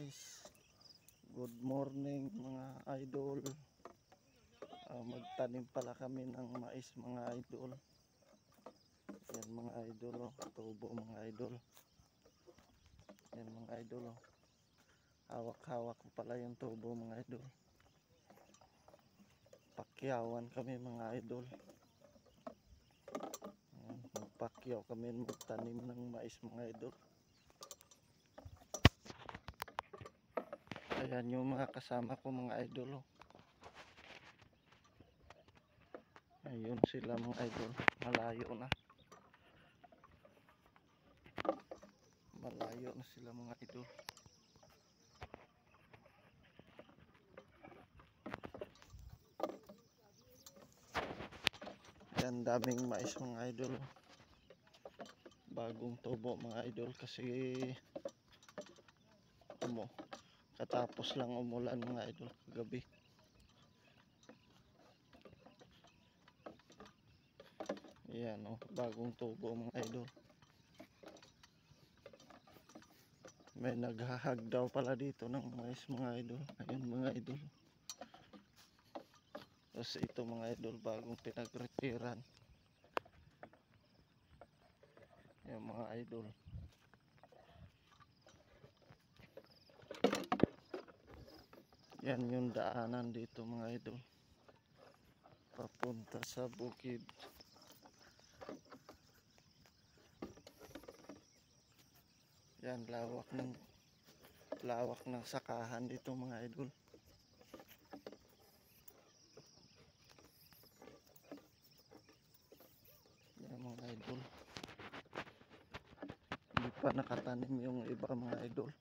mais. Good morning mga idol. Magtanim pala kami ng mais mga idol. Yan mga idol, tubo mga idol. Yan mga idol, hawak-hawak ko pala yung tubo mga idol. Pakyawan kami mga idol. Magpakyaw kami, magtanim ng mais mga idol. Ayan yung mga kasama ko mga idol. Ayun sila mga idol, malayo na. Malayo na sila mga idol. Ayan, daming mais mga idol. Bagong tubo mga idol kasi katapos lang umulan mga idol kagabi. Ayan bagong tubo mga idol. May naghahag daw pala dito ng mais mga idol. Ayun mga idol. Tapos ito mga idol, bagong pinag-repairan. Ayan mga idol. Yan yung daanan dito mga idol, papunta sa bukid. Yan, lawak ng sakahan dito mga idol. Yan mga idol, hindi pa nakatanim yung iba mga idol.